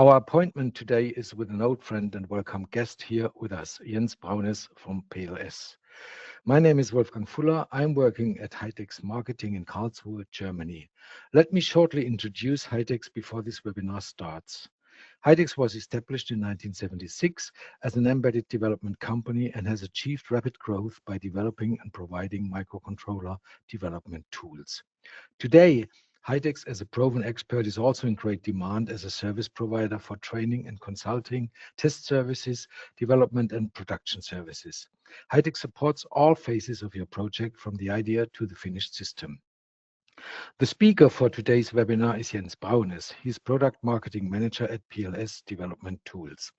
Our appointment today is with an old friend and welcome guest here with us, Jens Braunes from PLS. My name is Wolfgang Fuller. I'm working at Hitex Marketing in Karlsruhe, Germany. Let me shortly introduce Hitex before this webinar starts. Hitex was established in 1976 as an embedded development company and has achieved rapid growth by developing and providing microcontroller development tools. Today, Hitex as a proven expert is also in great demand as a service provider for training and consulting, test services, development and production services. Hitex supports all phases of your project from the idea to the finished system. The speaker for today's webinar is Jens Braunes. He's Product Marketing Manager at PLS Development Tools.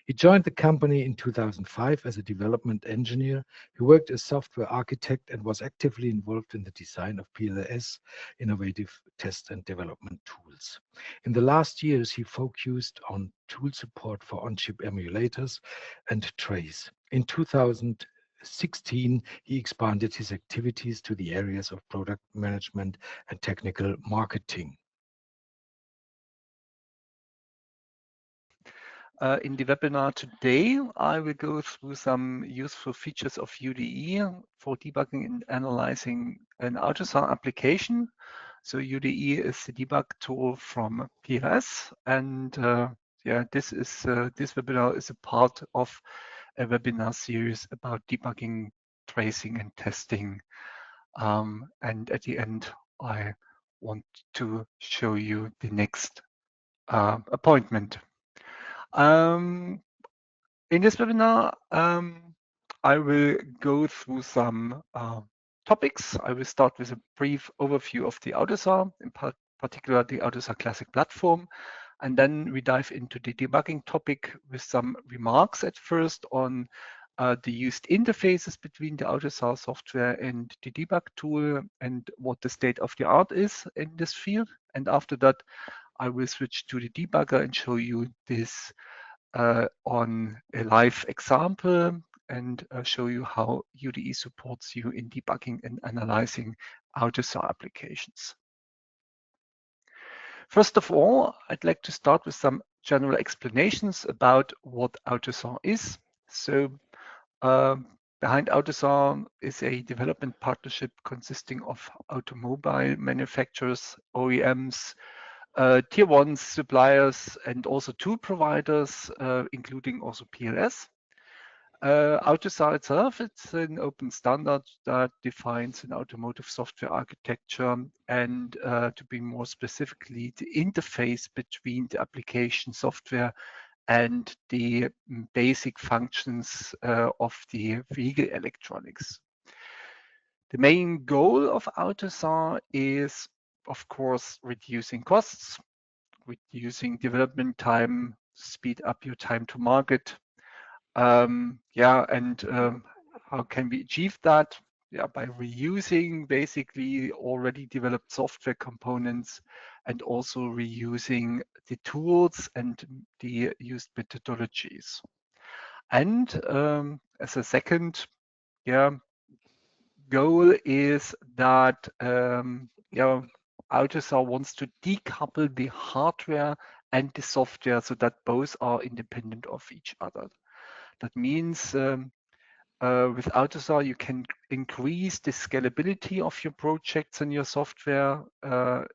He joined the company in 2005 as a development engineer. He worked as software architect and was actively involved in the design of PLS innovative test and development tools. In the last years, he focused on tool support for on-chip emulators and trays. In 2016, he expanded his activities to the areas of product management and technical marketing. In the webinar today, I will go through some useful features of UDE for debugging and analyzing an AUTOSAR application. So UDE is the debug tool from PLS, and this webinar is a part of a webinar series about debugging, tracing, and testing. And at the end, I want to show you the next appointment. In this webinar, I will go through some topics. I will start with a brief overview of the AUTOSAR, in particular the AUTOSAR Classic platform, and then we dive into the debugging topic with some remarks at first on the used interfaces between the AUTOSAR software and the debug tool and what the state of the art is in this field. And after that, I will switch to the debugger and show you this on a live example and show you how UDE supports you in debugging and analyzing AUTOSAR applications. First of all, I'd like to start with some general explanations about what AUTOSAR is. So behind AUTOSAR is a development partnership consisting of automobile manufacturers, OEMs, tier 1 suppliers, and also tool providers, including also PLS. AUTOSAR itself, it's an open standard that defines an automotive software architecture and to be more specifically the interface between the application software and the basic functions of the vehicle electronics. The main goal of AUTOSAR is, of course, reducing costs, reducing development time, speed up your time to market. How can we achieve that? By reusing basically already developed software components and also reusing the tools and the used methodologies. And as a second goal is that AUTOSAR wants to decouple the hardware and the software so that both are independent of each other. That means with AUTOSAR, you can increase the scalability of your projects and your software.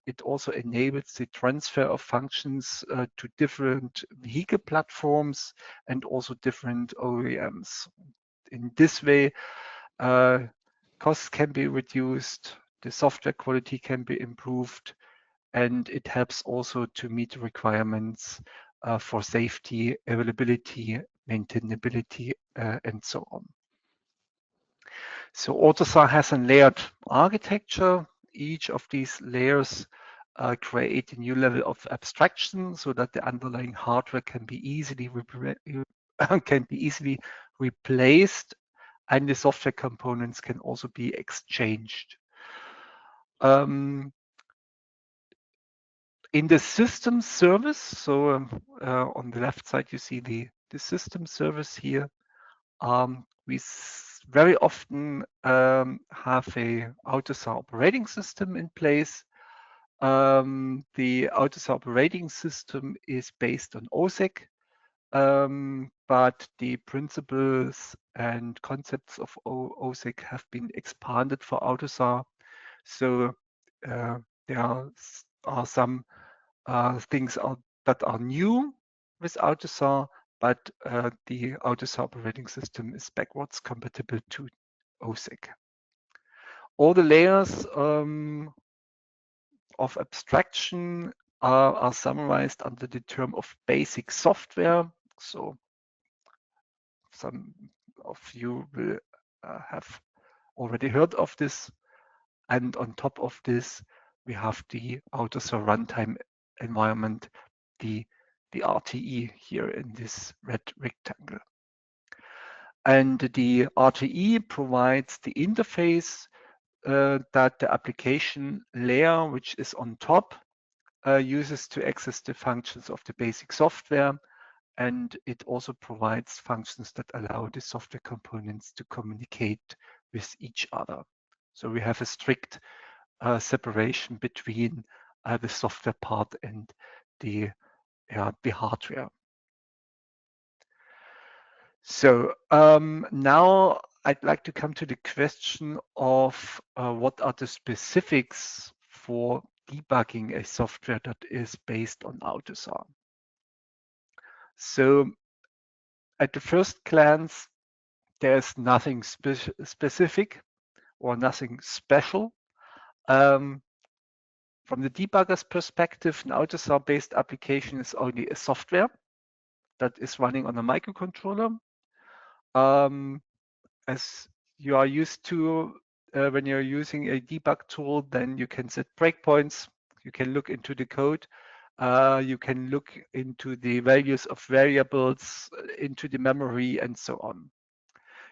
It also enables the transfer of functions to different vehicle platforms and also different OEMs. In this way, costs can be reduced, the software quality can be improved, and it helps also to meet the requirements for safety, availability, maintainability, and so on. So AUTOSAR has a layered architecture. Each of these layers create a new level of abstraction so that the underlying hardware can be easily replaced, and the software components can also be exchanged. In the system service, so on the left side, you see the system service here. We very often have a AUTOSAR operating system in place. The AUTOSAR operating system is based on OSIC, but the principles and concepts of OSIC have been expanded for AUTOSAR. So there are some things that are new with AUTOSAR, but the AUTOSAR operating system is backwards compatible to OSIC. All the layers of abstraction are summarized under the term of basic software. So some of you will have already heard of this. And on top of this, we have the AUTOSAR runtime environment, the RTE here in this red rectangle. And the RTE provides the interface that the application layer, which is on top, uses to access the functions of the basic software. And it also provides functions that allow the software components to communicate with each other. So we have a strict separation between the software part and the hardware. So now I'd like to come to the question of what are the specifics for debugging a software that is based on AUTOSAR. So at the first glance, there's nothing specific or nothing special. From the debugger's perspective, an AUTOSAR-based application is only a software that is running on a microcontroller. As you are used to when you're using a debug tool, then you can set breakpoints, you can look into the code, you can look into the values of variables, into the memory, and so on.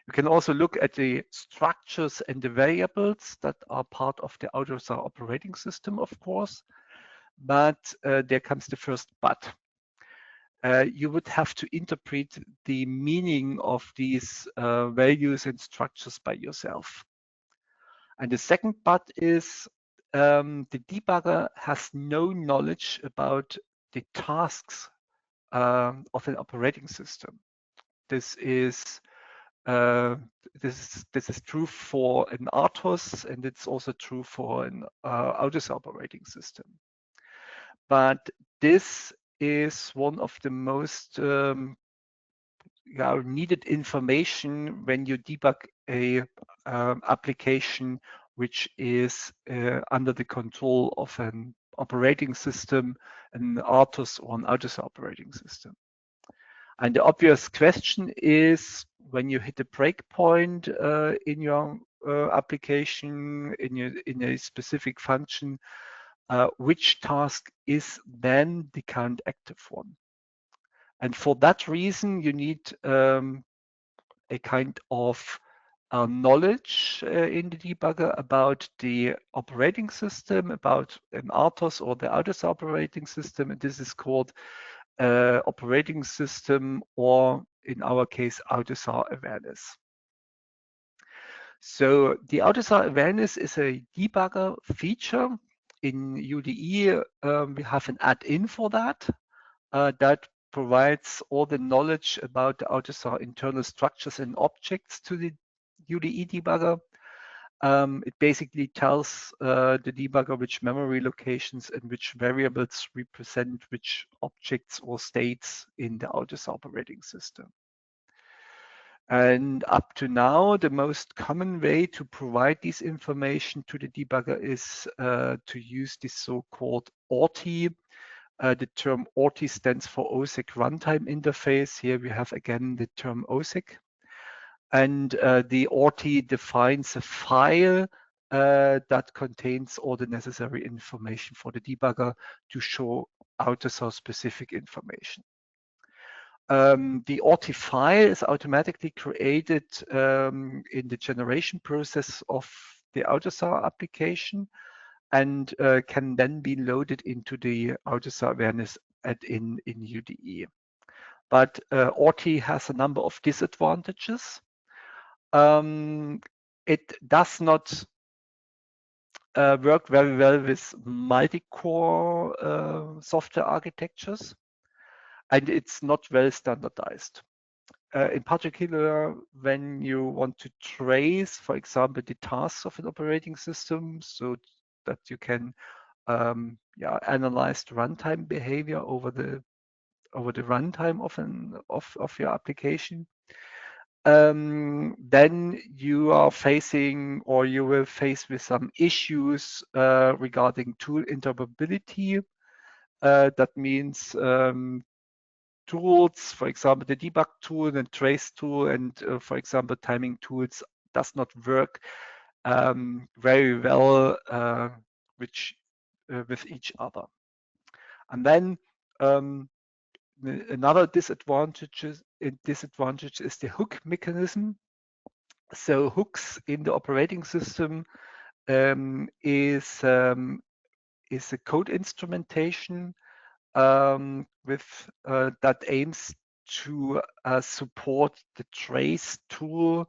You can also look at the structures and the variables that are part of the AUTOSAR operating system, of course. But there comes the first but. You would have to interpret the meaning of these values and structures by yourself. And the second but is the debugger has no knowledge about the tasks of an operating system. This is true for an RTOS, and it's also true for an AUTOSAR operating system. But this is one of the most needed information when you debug a application which is under the control of an operating system, an RTOS or an AUTOSAR operating system. And the obvious question is, when you hit a breakpoint in your application, in a specific function, which task is then the current active one? And for that reason, you need a kind of knowledge in the debugger about the operating system, about an RTOS or the AUTOSAR operating system, and this is called operating system, or in our case, AUTOSAR awareness. So the AUTOSAR awareness is a debugger feature. In UDE, we have an add-in for that that provides all the knowledge about the AUTOSAR internal structures and objects to the UDE debugger. It basically tells the debugger which memory locations and which variables represent which objects or states in the AUTOSAR operating system. And up to now, the most common way to provide this information to the debugger is to use this so-called ARTI. The term ARTI stands for AUTOSAR Runtime Interface. Here we have again the term OSIC. And the ARTI defines a file that contains all the necessary information for the debugger to show AUTOSAR specific information. The ARTI file is automatically created in the generation process of the AUTOSAR application and can then be loaded into the AUTOSAR awareness add-in in UDE. But ARTI has a number of disadvantages. It does not work very well with multi-core software architectures, and it's not well standardized. In particular, when you want to trace, for example, the tasks of an operating system, so that you can analyze the runtime behavior over the runtime of your application. Then you are facing, or you will face with some issues regarding tool interoperability. That means tools, for example, the debug tool and trace tool, and for example, timing tools does not work very well with each other. And then another disadvantage is the hook mechanism. So hooks in the operating system is a code instrumentation with that aims to support the trace tool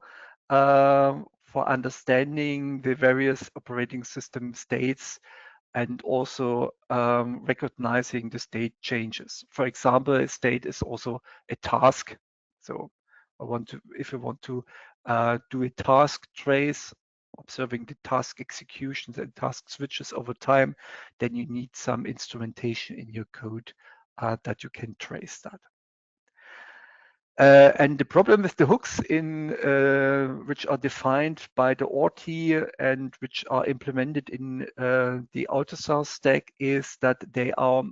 for understanding the various operating system states and also recognizing the state changes. For example, a state is also a task. So if you want to do a task trace, observing the task executions and task switches over time, then you need some instrumentation in your code that you can trace that. And the problem with the hooks which are defined by the ARTI and which are implemented in the AUTOSAR stack is that they are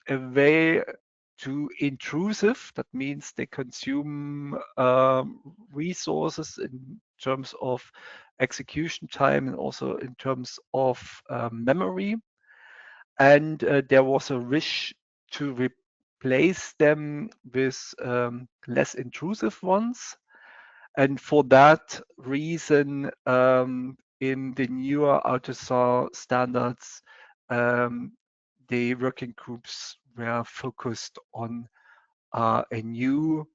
a way too intrusive. That means they consume resources in terms of execution time and also in terms of memory. And there was a wish to replace them with less intrusive ones. And for that reason, in the newer AUTOSAR standards, the working groups were focused on a new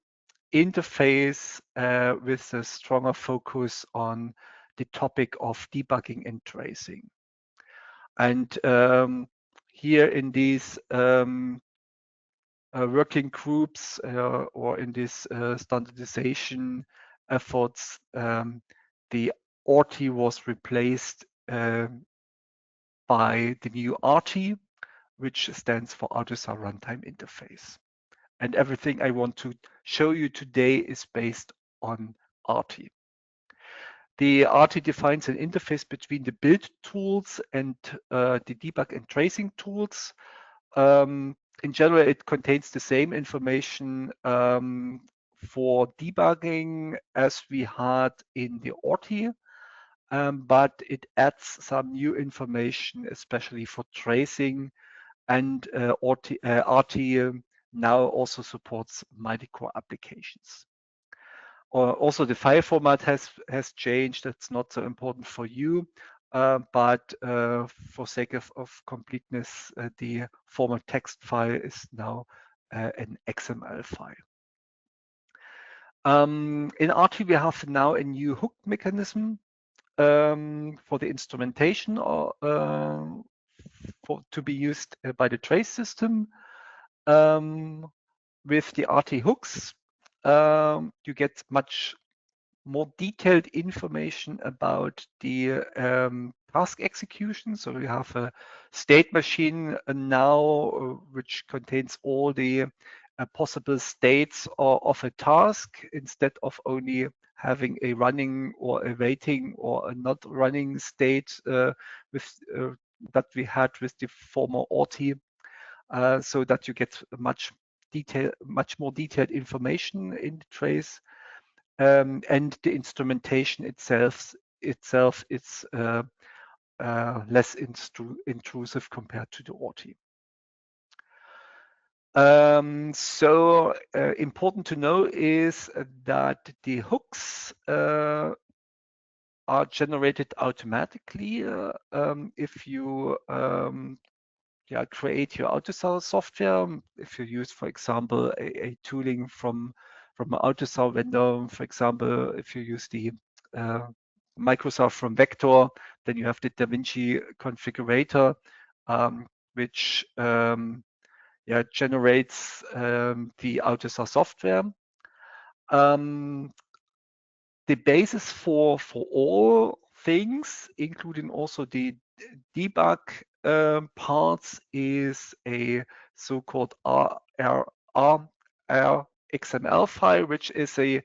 interface with a stronger focus on the topic of debugging and tracing. And here in these working groups or in these standardization efforts, the ARTI was replaced by the new ARTI, which stands for AUTOSAR Runtime Interface. And everything I want to show you today is based on ARTI. The ARTI defines an interface between the build tools and the debug and tracing tools. In general, it contains the same information for debugging as we had in the ARTI, but it adds some new information, especially for tracing, and ARTI now also supports multi-core applications. Also, the file format has changed. That's not so important for you, but for sake of completeness, the former text file is now an XML file. In ARTI, we have now a new hook mechanism for the instrumentation or to be used by the trace system. With the ARTI hooks, you get much more detailed information about the task execution. So we have a state machine now which contains all the possible states of a task instead of only having a running or a waiting or a not running state that we had with the former ARTI, so that you get much more detailed information in the trace. And the instrumentation itself is less intrusive compared to the ARTI. So important to know is that the hooks are generated automatically if you create your AUTOSAR software. If you use, for example, a tooling from an AUTOSAR vendor, for example, if you use the microsar from Vector. Then you have the DaVinci configurator, which generates the AUTOSAR software. The basis for all things, including also the debug parts, is a so-called XML file, which is a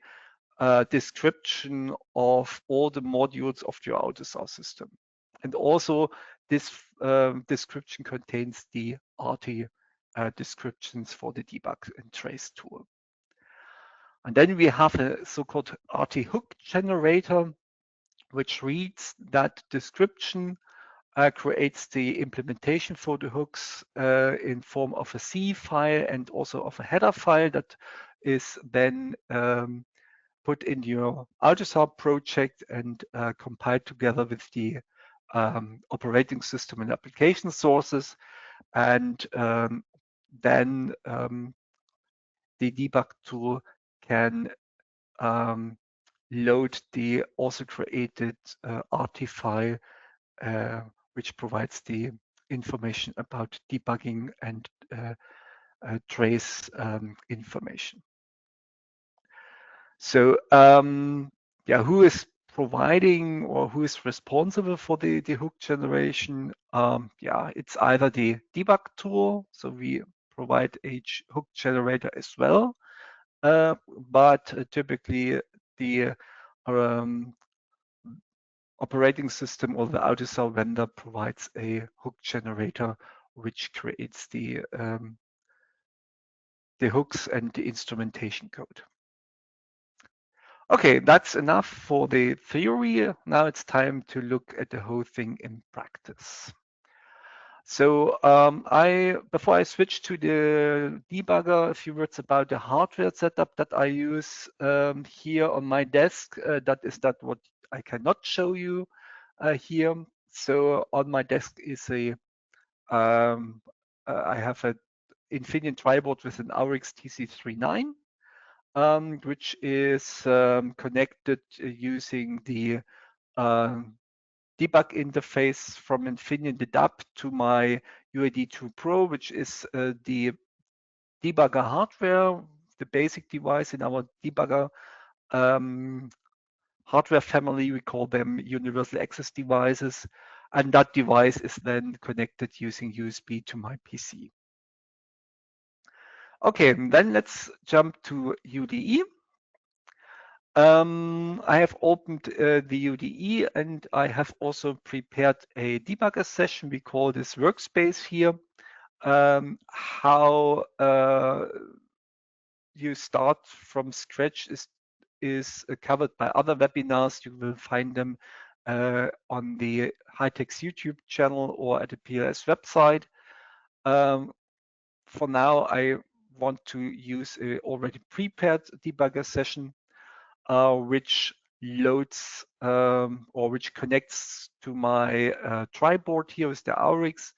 description of all the modules of your AUTOSAR system. And also this description contains the ARTI descriptions for the debug and trace tool. And then we have a so-called ARTI hook generator, which reads that description, creates the implementation for the hooks in form of a C file and also of a header file that is then put in your AUTOSAR project and compiled together with the operating system and application sources. And then the debug tool can load the also created ARTI file, which provides the information about debugging and trace information. So who is providing or who is responsible for the hook generation? It's either the debug tool, so we provide a hook generator as well, but typically the operating system or the AUTOSAR vendor provides a hook generator which creates the hooks and the instrumentation code. Okay, that's enough for the theory. Now it's time to look at the whole thing in practice. So before I switch to the debugger, a few words about the hardware setup that I use here on my desk. That is what I cannot show you here. So on my desk is I have an Infineon triboard with an AURIX TC39, which is connected using the debug interface from Infineon DAB to my UDE 2 Pro, which is the debugger hardware, the basic device in our debugger hardware family. We call them universal access devices. And that device is then connected using USB to my PC. Okay, then let's jump to UDE. I have opened the UDE and I have also prepared a debugger session. We call this workspace here. How you start from scratch is covered by other webinars. You will find them on the Hitex YouTube channel or at the PLS website. For now, I want to use a already prepared debugger session, which loads or which connects to my triboard here with the AURIX,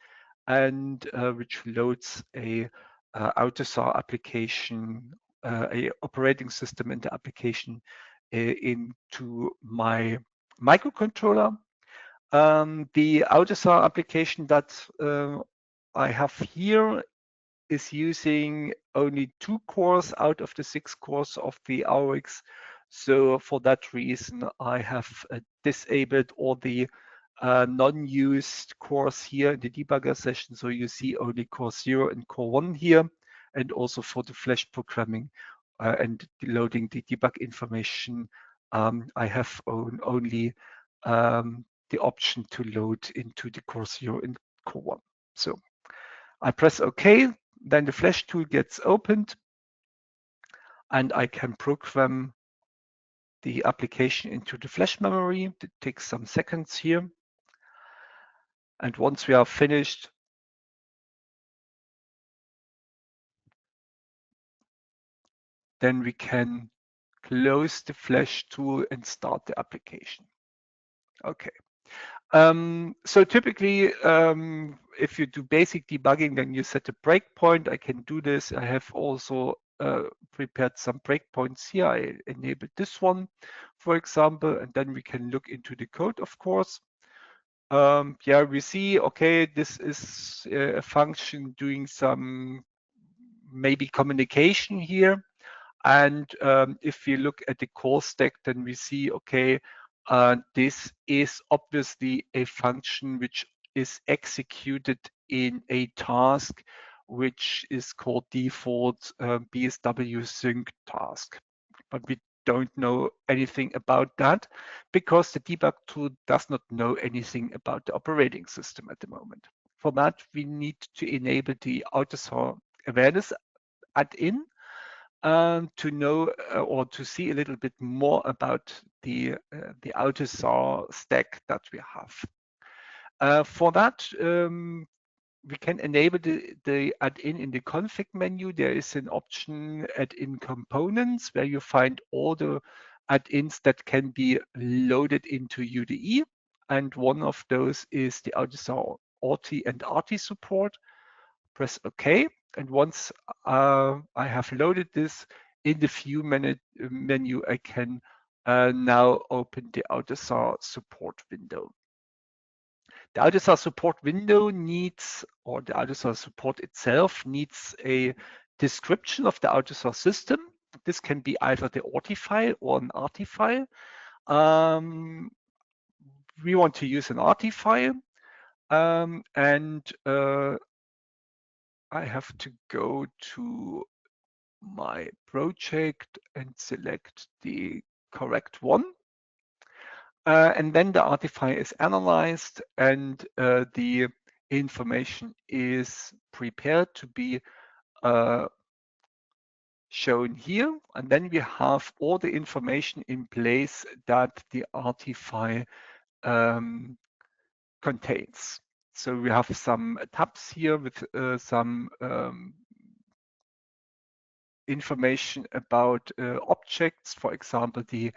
and which loads a AUTOSAR application, a operating system and the application into my microcontroller. The AUTOSAR application that I have here is using only 2 cores out of the 6 cores of the AURIX. So for that reason, I have disabled all the non-used cores here in the debugger session. So you see only core 0 and core 1 here. And also for the flash programming and loading the debug information, I have only the option to load into the core 0 and core 1. So I press OK. Then the flash tool gets opened and I can program the application into the flash memory. It takes some seconds here. And once we are finished, then we can close the flash tool and start the application. Okay. So typically, if you do basic debugging, then you set a breakpoint. I can do this. I have also prepared some breakpoints here. I enabled this one, for example, and then we can look into the code, of course. Yeah, we see, okay, this is a function doing some maybe communication here. And if we look at the call stack, then we see, okay, this is obviously a function which is executed in a task which is called default BSW sync task. But we don't know anything about that because the debug tool does not know anything about the operating system at the moment. For that, we need to enable the AUTOSAR awareness add-in to know or to see a little bit more about the AUTOSAR stack that we have. For that, we can enable the add-in in the config menu. There is an option add-in components where you find all the add-ins that can be loaded into UDE. And one of those is the AUTOSAR ARTI and ARTI support. Press OK. And once I have loaded this in the view menu, I can now open the AUTOSAR support window. The AUTOSAR support window needs, or the AUTOSAR support itself needs a description of the AUTOSAR system. This can be either the ARTI file or an ARTI file. We want to use an ARTI file, and I have to go to my project and select the correct one. And then the ARTI file is analyzed and the information is prepared to be shown here. And then we have all the information in place that the ARTI file contains. So we have some tabs here with some information about objects, for example, the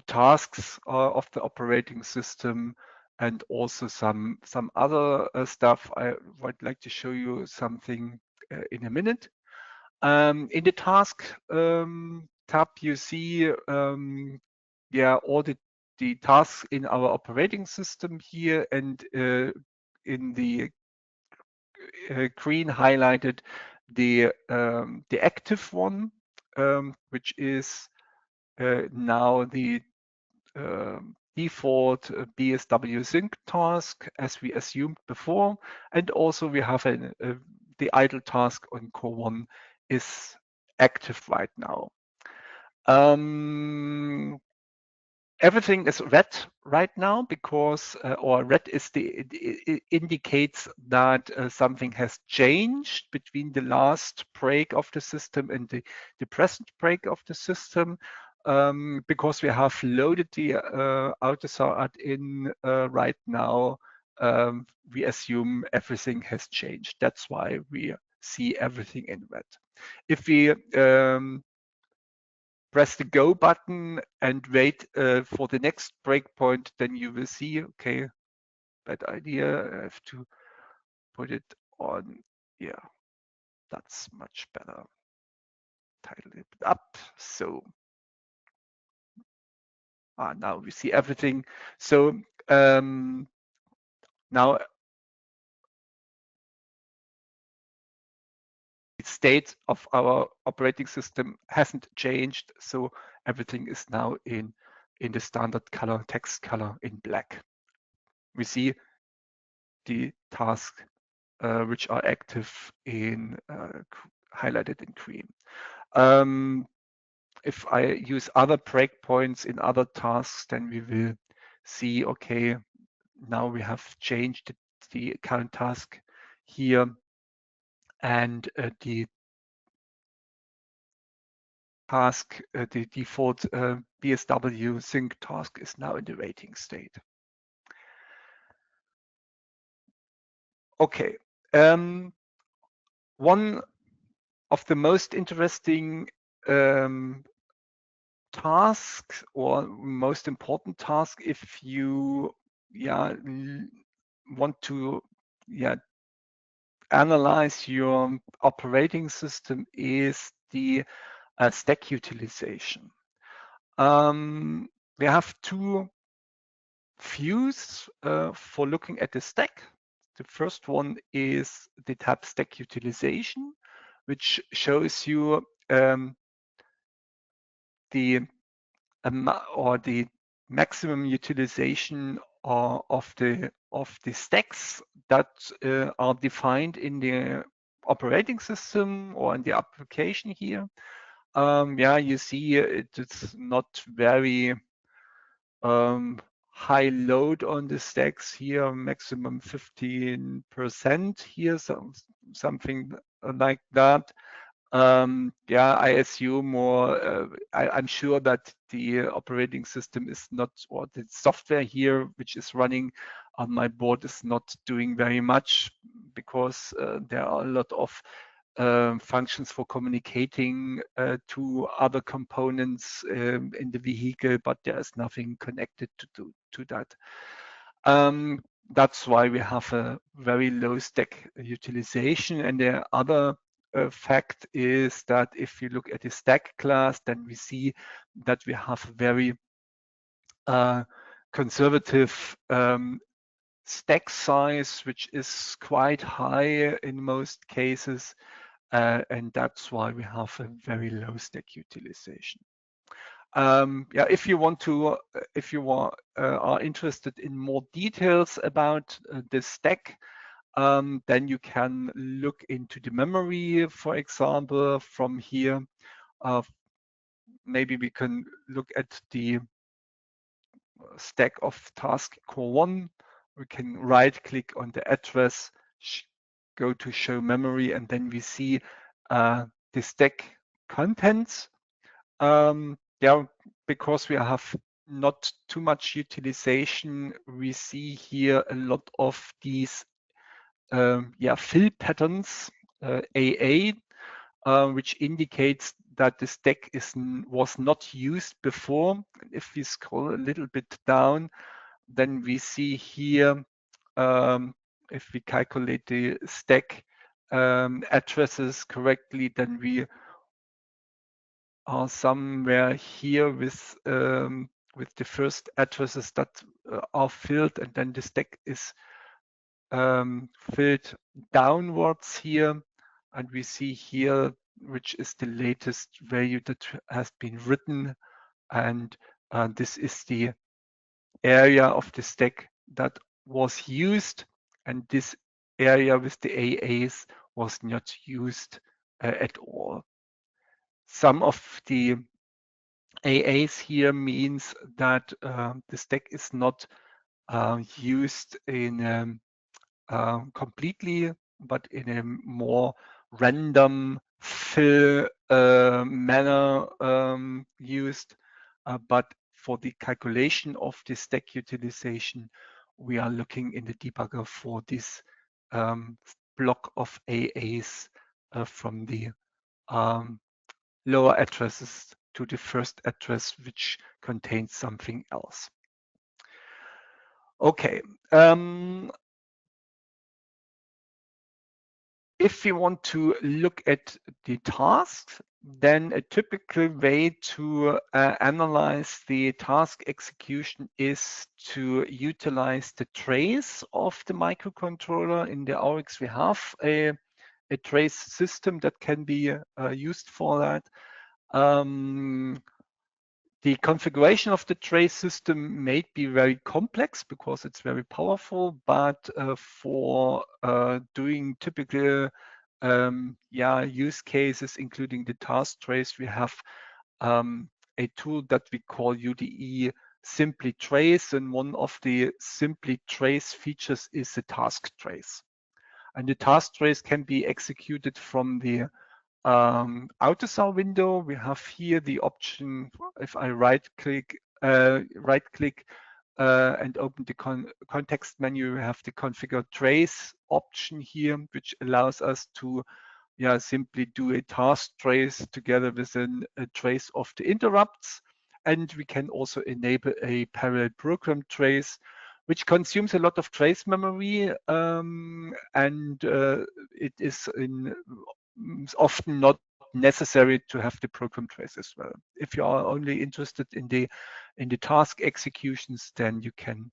tasks of the operating system, and also some other stuff. I would like to show you something in a minute. In the task tab, you see yeah, all the tasks in our operating system here, and in the green highlighted the active one, which is now the default BSW sync task as we assumed before, and also we have the idle task on core 1 is active right now. Everything is red right now because, or red is it indicates that something has changed between the last break of the system and the present break of the system. Because we have loaded the AUTOSAR add-in right now, we assume everything has changed. That's why we see everything in red. If we press the go button and wait for the next breakpoint, then you will see, okay, bad idea. I have to put it on. Yeah, that's much better. Title it up. So now we see everything. So now the state of our operating system hasn't changed. So everything is now in the standard color, text color in black. We see the task which are active in highlighted in green. If I use other breakpoints in other tasks, then we will see, okay, now we have changed the current task here, and the task, the default BSW sync task is now in the waiting state. Okay. One of the most interesting tasks, or most important task, if you want to analyze your operating system, is the stack utilization. We have two views for looking at the stack. The first one is the tab stack utilization, which shows you the maximum utilization of the stacks that are defined in the operating system or in the application here. Yeah, you see it's not very high load on the stacks here, maximum 15% here, something like that. Yeah, I assume, or I'm sure that the operating system is not, or the software here, which is running on my board, is not doing very much, because there are a lot of functions for communicating to other components in the vehicle, but there is nothing connected to that. That's why we have a very low stack utilization. And the other fact is that if you look at the stack class, then we see that we have a very conservative stack size, which is quite high in most cases. And that's why we have a very low stack utilization. Yeah, if you are interested in more details about the stack, then you can look into the memory, for example, from here. Maybe we can look at the stack of task core 1. We can right-click on the address, go to show memory, and then we see the stack contents. Yeah, because we have not too much utilization, we see here a lot of these fill patterns, AA, which indicates that the stack was not used before. If we scroll a little bit down, then we see here, if we calculate the stack addresses correctly, then we are somewhere here with the first addresses that are filled, and then the stack is filled downwards here, and we see here which is the latest value that has been written, and this is the area of the stack that was used, and this area with the AAs was not used at all. Some of the AAs here means that the stack is not used in completely, but in a more random fill manner used. But for the calculation of the stack utilization, we are looking in the debugger for this block of AAs from the lower addresses to the first address, which contains something else. Okay. If we want to look at the tasks, then a typical way to analyze the task execution is to utilize the trace of the microcontroller. In the AURIX, we have a trace system that can be used for that. The configuration of the trace system may be very complex because it's very powerful, but for doing typical use cases, including the task trace, we have a tool that we call UDE Simply Trace, and one of the Simply Trace features is the task trace. And the task trace can be executed from the AUTOSAR window. We have here the option, if I right-click and open the context menu, we have the configure trace option here, which allows us to simply do a task trace together with a trace of the interrupts. And we can also enable a parallel program trace, which consumes a lot of trace memory, and it is often not necessary to have the program trace as well. If you are only interested in the task executions, then you can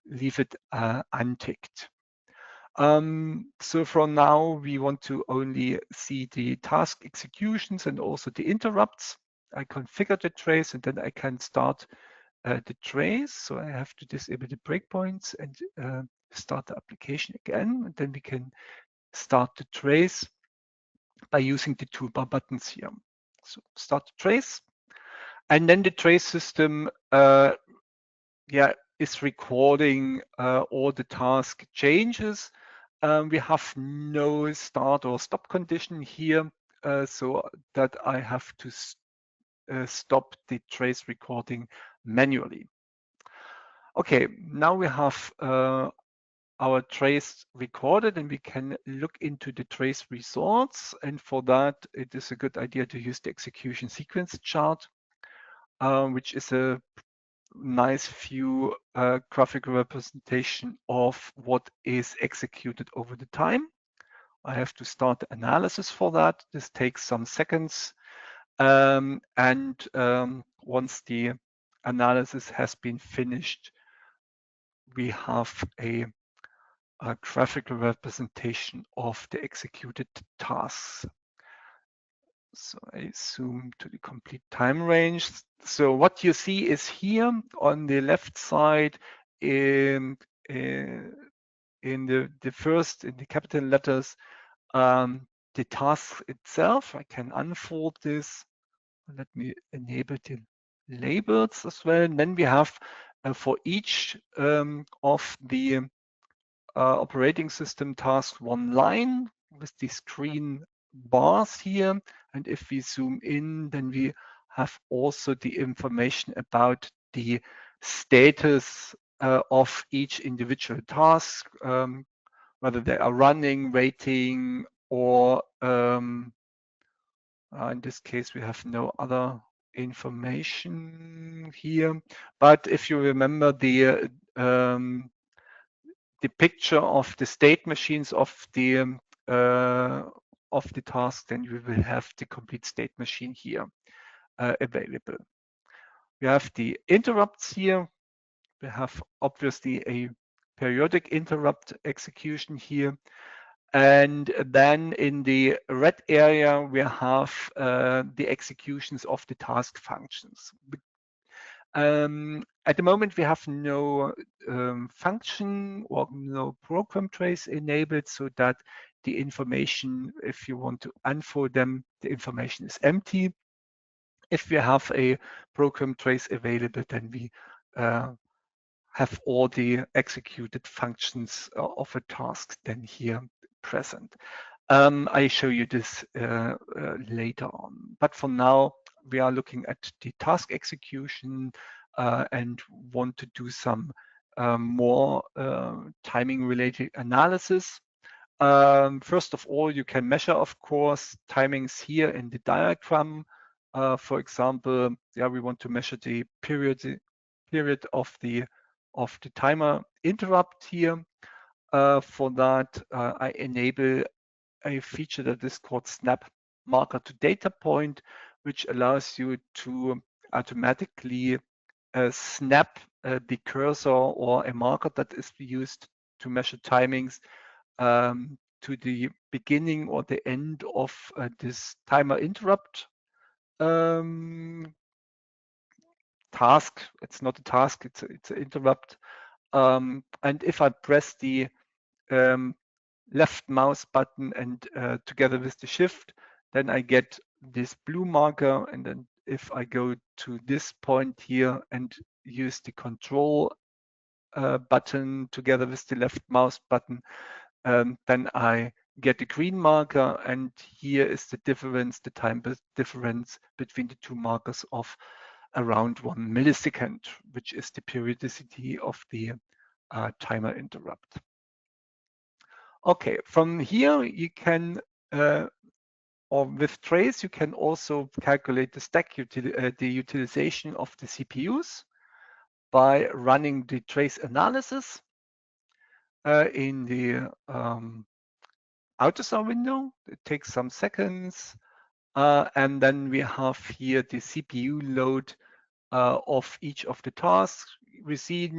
leave it unticked. So for now, we want to only see the task executions and also the interrupts. I configure the trace and then I can start the trace. So I have to disable the breakpoints and start the application again. And then we can start the trace by using the toolbar buttons here. So start the trace. And then the trace system is recording all the task changes. We have no start or stop condition here, so that I have to stop the trace recording manually. Okay, now we have our trace recorded and we can look into the trace results. And for that, it is a good idea to use the execution sequence chart, which is a nice view graphical representation of what is executed over the time. I have to start the analysis for that. This takes some seconds. Once the analysis has been finished, we have a graphical representation of the executed tasks. So I zoom to the complete time range. So what you see is here on the left side in the capital letters, the task itself. I can unfold this. Let me enable the labels as well. And then we have for each of the operating system tasks one line with these green bars here. And if we zoom in, then we have also the information about the status of each individual task, whether they are running, waiting, or in this case, we have no other information here. But if you remember the picture of the state machines of the task, then we will have the complete state machine here available. We have the interrupts here. We have obviously a periodic interrupt execution here. And then in the red area, we have the executions of the task functions. At the moment, we have no function or no program trace enabled, so that the information, if you want to unfold them, the information is empty. If we have a program trace available, then we have all the executed functions of a task then here present. I show you this later on. But for now, we are looking at the task execution and want to do some more timing-related analysis. First of all, you can measure, of course, timings here in the diagram. For example, we want to measure the period of the timer interrupt here. For that, I enable a feature that is called snap marker to data point, which allows you to automatically snap the cursor or a marker that is used to measure timings to the beginning or the end of this timer interrupt task. It's not a task, it's an interrupt. And if I press the left mouse button and together with the shift, then I get this blue marker. And then if I go to this point here and use the control button together with the left mouse button, then I get the green marker. And here is the difference, the time difference between the two markers of around 1 millisecond, which is the periodicity of the timer interrupt. Okay, from here you can, or with trace, you can also calculate the stack the utilization of the CPUs by running the trace analysis in the AUTOSAR window. It takes some seconds. And then we have here the CPU load of each of the tasks. We see,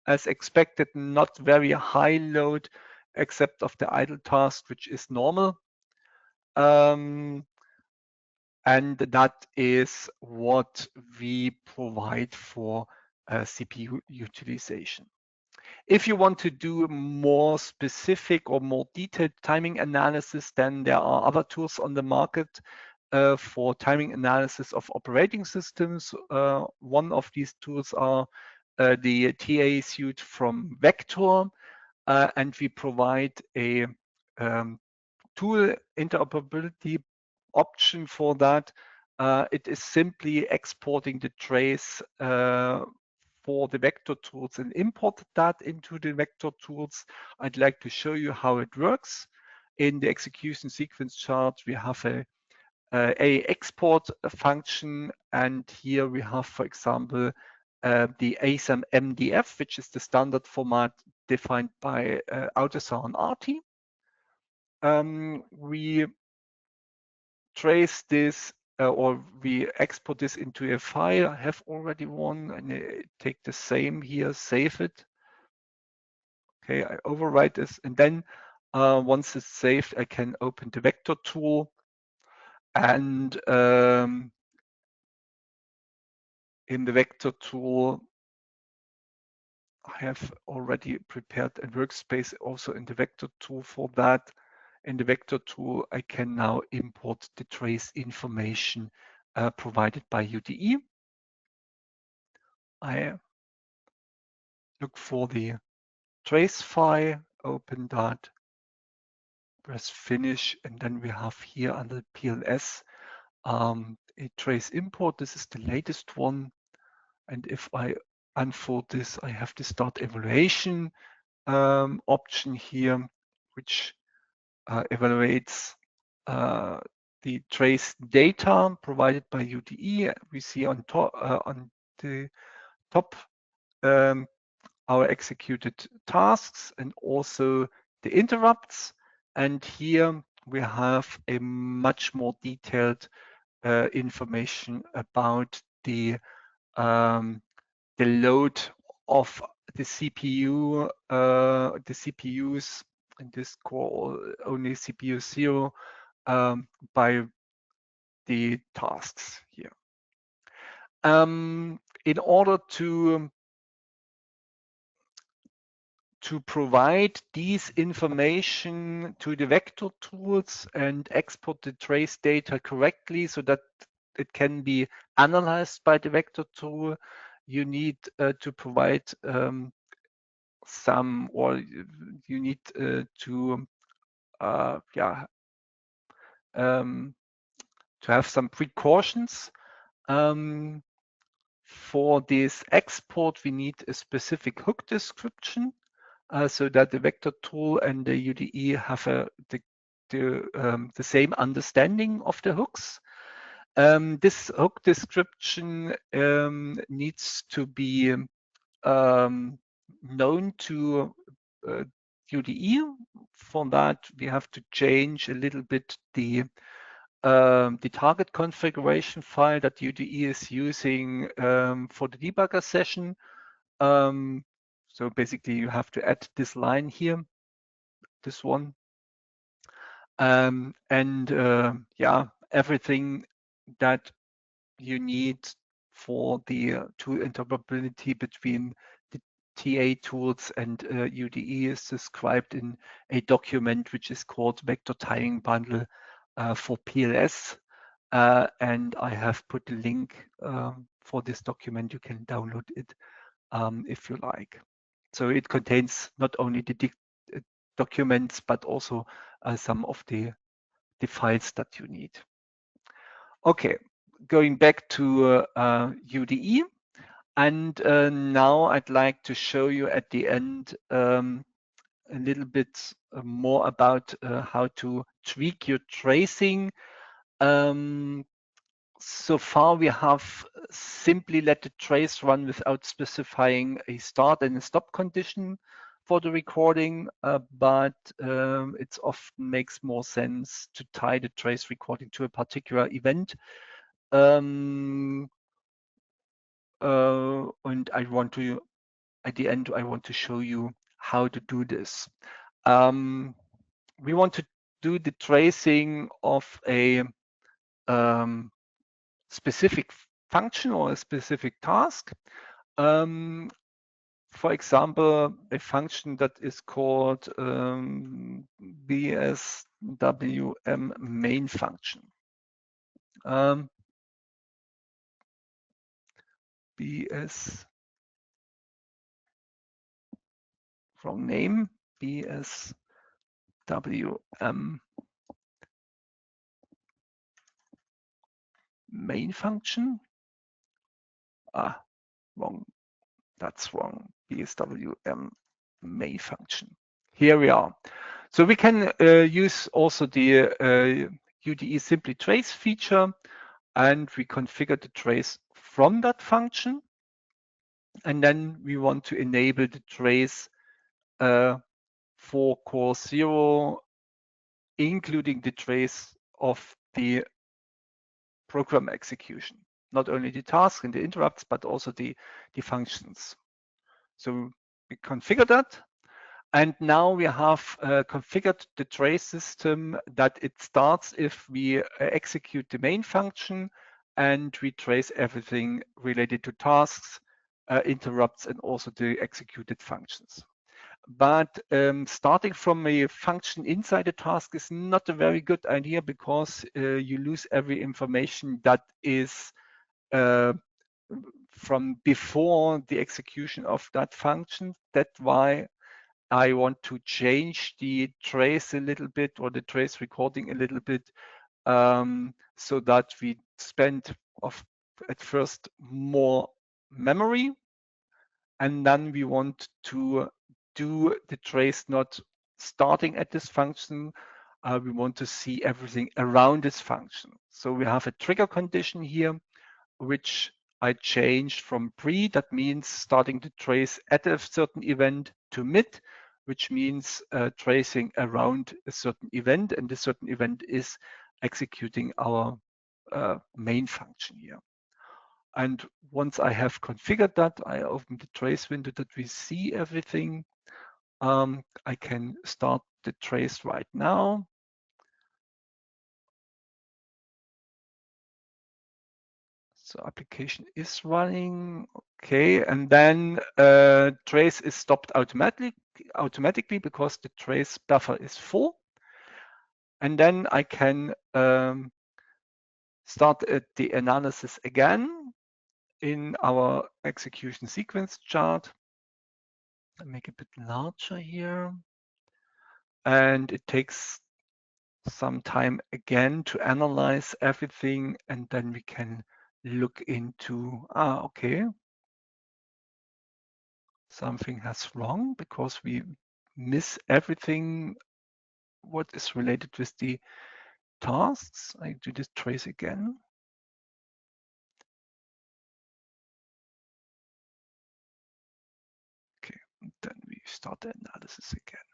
as expected, not very high load, except of the idle task, which is normal. And that is what we provide for CPU utilization. If you want to do more specific or more detailed timing analysis, then there are other tools on the market for timing analysis of operating systems. One of these tools are the TA suite from Vector, and we provide a tool interoperability option for that. It is simply exporting the trace for the vector tools and import that into the vector tools. I'd like to show you how it works. In the execution sequence chart, we have a export function, and here we have, for example, the ASM MDF, which is the standard format defined by AUTOSAR and ARTI. We trace this or we export this into a file. I have already one, and I take the same here, save it. Okay, I overwrite this, and then once it's saved, I can open the vector tool, and in the vector tool, I have already prepared a workspace also in the vector tool for that. In the vector tool, I can now import the trace information provided by UDE. I look for the trace file, open that, press finish, and then we have here under PLS a trace import. This is the latest one. And if I unfold this, I have the start evaluation option here, which evaluates the trace data provided by UDE. We see on the top our executed tasks and also the interrupts. And here we have a much more detailed information about the load of the CPU, the CPUs, in this core only CPU 0 by the tasks here. In order to provide these information to the vector tools and export the trace data correctly so that it can be analyzed by the vector tool, you need to provide some, or you need to have some precautions. For this export, we need a specific hook description so that the vector tool and the UDE have the same understanding of the hooks. This hook description needs to be known to UDE. For that, we have to change a little bit the target configuration file that UDE is using for the debugger session. So basically, you have to add this line here, this one. Everything that you need for the tool interoperability between the TA tools and UDE is described in a document which is called Vector Timing Bundle for PLS. And I have put a link for this document. You can download it if you like. So it contains not only the documents, but also some of the files that you need. Okay, going back to UDE. And now I'd like to show you at the end a little bit more about how to tweak your tracing. So far, we have simply let the trace run without specifying a start and a stop condition. for the recording, but it often makes more sense to tie the trace recording to a particular event. And I want to, at the end, I want to show you how to do this. We want to do the tracing of a specific function or a specific task. For example, a function that is called BSWM main function. BS, wrong name, BSWM main function. Wrong, that's wrong, BSWM main function. Here we are. So we can use also the UDE simply trace feature, and we configure the trace from that function. And then we want to enable the trace for core 0, including the trace of the program execution, not only the tasks and the interrupts, but also the functions. So we configure that. And now we have configured the trace system that it starts if we execute the main function, and we trace everything related to tasks, interrupts, and also the executed functions. But starting from a function inside a task is not a very good idea, because you lose every information that is from before the execution of that function. That's why I want to change the trace a little bit, or the trace recording a little bit, so that we spend at first more memory, and then we want to do the trace not starting at this function. We want to see everything around this function. So we have a trigger condition here, which I changed from pre, that means starting the trace at a certain event, to mid, which means tracing around a certain event, and the certain event is executing our main function here. And once I have configured that, I open the trace window that we see everything. I can start the trace right now. So application is running, okay, and then trace is stopped automatically because the trace buffer is full. And then I can start the analysis again in our execution sequence chart. I make it a bit larger here, and it takes some time again to analyze everything, and then we can look into, okay, something has wrong, because we miss everything what is related with the tasks. I do this trace again. Okay, and then we start the analysis again.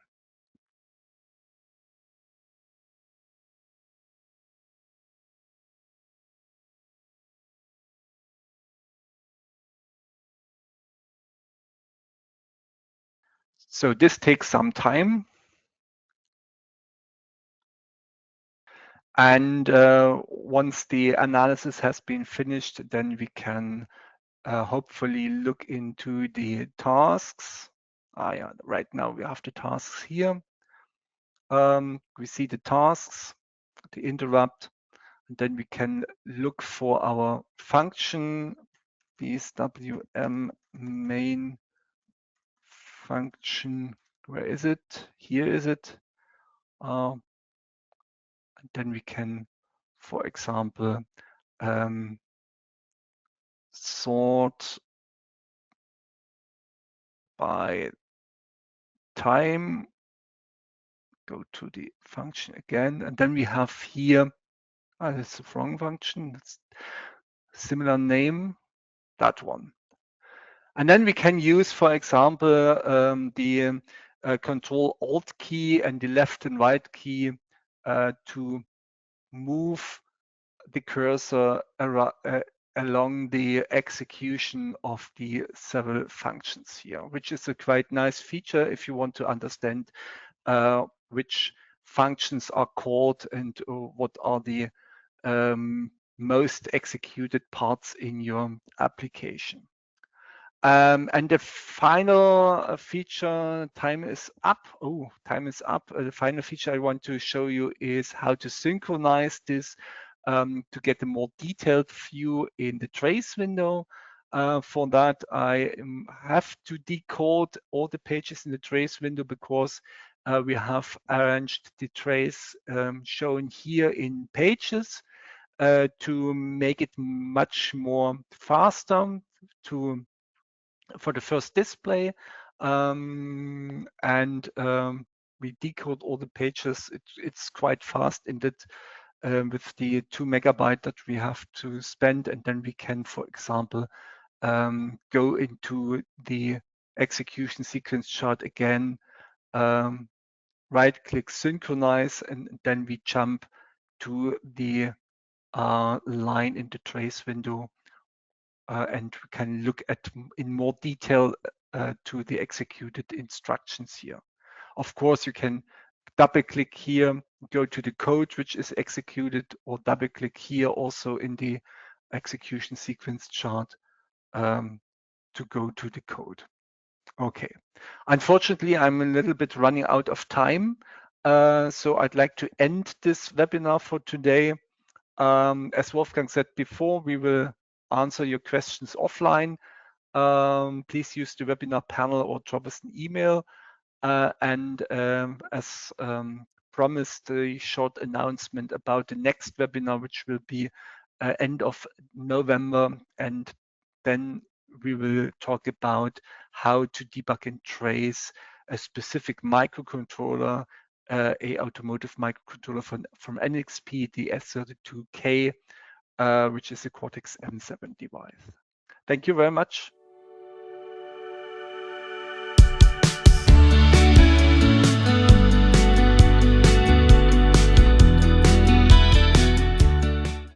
So this takes some time. And once the analysis has been finished, then we can hopefully look into the tasks. Yeah, right now we have the tasks here. We see the tasks, the interrupt, and then we can look for our function, BSWM main function. Where is it? Here is it. And then we can, for example, sort by time, go to the function again, and then we have here, that's the wrong function, it's similar name, that one. And then we can use, for example, the Control Alt key and the left and right key to move the cursor along the execution of the several functions here, which is a quite nice feature if you want to understand which functions are called and what are the most executed parts in your application. And the final feature, time is up. Oh, time is up. The final feature I want to show you is how to synchronize this to get a more detailed view in the trace window. For that, I have to decode all the pages in the trace window because we have arranged the trace shown here in pages to make it much more faster for the first display. We decode all the pages. It's quite fast in that with the 2 megabyte that we have to spend, and then we can, for example, go into the execution sequence chart again, right-click synchronize, and then we jump to the line in the trace window, and we can look at in more detail to the executed instructions here. Of course, you can double-click here, go to the code which is executed, or double-click here also in the execution sequence chart to go to the code. Okay. Unfortunately, I'm a little bit running out of time, so I'd like to end this webinar for today. As Wolfgang said before, we will answer your questions offline. Please use the webinar panel or drop us an email. As promised, a short announcement about the next webinar, which will be end of November, and then we will talk about how to debug and trace a specific microcontroller, a automotive microcontroller from NXP, the S32K, which is a Cortex M7 device. Thank you very much